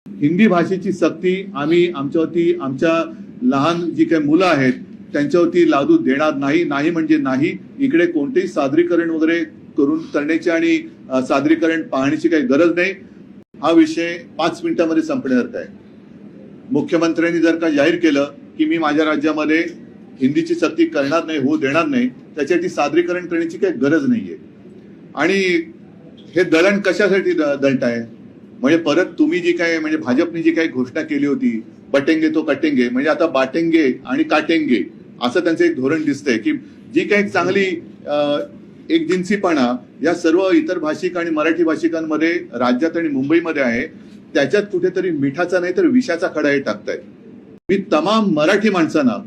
हिंदी भाषेची सक्ती आम्ही आमच्यावरती आमच्या लहान जी काही मुलं आहेत त्यांच्यावरती लादू देणार नाही. नाही म्हणजे नाही. इकडे कोणतेही सादरीकरण वगैरे करण्याची आणि सादरीकरण पाहण्याची काही गरज नाही. हा विषय 5 मिनिटांमध्ये संपण्यासारखा आहे. मुख्यमंत्र्यांनी जर का जाहीर केलं की मी माझ्या राज्यामध्ये हिंदीची सक्ती करणार नाही, होऊ देणार नाही, त्याच्यासाठी सादरीकरण करण्याची काही गरज नाहीये. आणि हे दळण कशासाठी दळताय? म्हणजे परत तुम्ही जी काय म्हणजे भाजपने जी काही घोषणा केली होती बटेंगे तो कटेंगे, म्हणजे आता बाटेंगे आणि काटेंगे असं त्यांचं एक धोरण दिसतंय की जी काही चांगली एकजिन्सीपणा या सर्व इतर भाषिक आणि मराठी भाषिकांमध्ये राज्यात आणि मुंबईमध्ये आहे त्याच्यात कुठेतरी मिठाचा नाही तर विषाचा खडा हे टाकतायत. मी तमाम मराठी माणसांना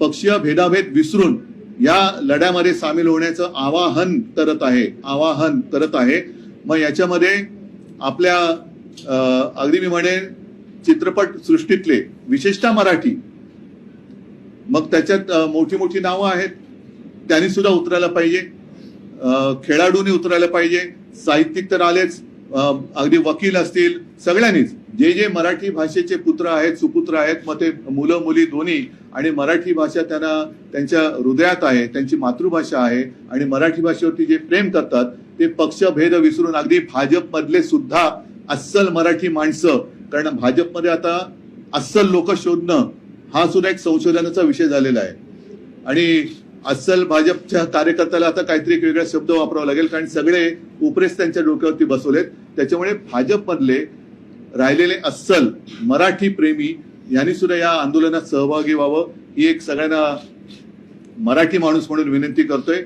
पक्षीय भेदाभेद विसरून या लढ्यामध्ये सामील होण्याचं आवाहन करत आहे. मग याच्यामध्ये आपल्या अगदी मी म्हणेन चित्रपट सृष्टीतले विशेषतः मराठी, मग त्याच्यात मोठी मोठी नावं आहेत त्यांनी सुद्धा उतरायला पाहिजे, खेळाडूंनी उतरायला पाहिजे, साहित्यिक तर आलेच, अगदी वकील असतील, सगळ्यांनीच जे जे मराठी भाषेचे पुत्र आहेत सुपुत्र आहेत, मग ते मुलं मुली दोन्ही, आणि मराठी भाषा त्यांना त्यांच्या हृदयात आहे, त्यांची मातृभाषा आहे आणि मराठी भाषेवरती जे प्रेम करतात ते पक्षभेद विसरून अगदी भाजपमधले सुद्धा अस्सल मराठी माणसं, कारण भाजपमध्ये आता अस्सल लोक शोधणं हा सुद्धा एक संशोधनाचा विषय झालेला आहे. आणि अस्सल भाजपच्या कार्यकर्त्याला आता काहीतरी एक वेगळा शब्द वापरावा लागेल, कारण सगळे उपरेस त्यांच्या डोक्यावरती बसवलेत. त्याच्यामुळे भाजपमधले राहिलेले अस्सल मराठी प्रेमी यांनी सुद्धा या आंदोलनात सहभागी व्हावं ही एक सगळ्यांना मराठी माणूस म्हणून विनंती करतोय.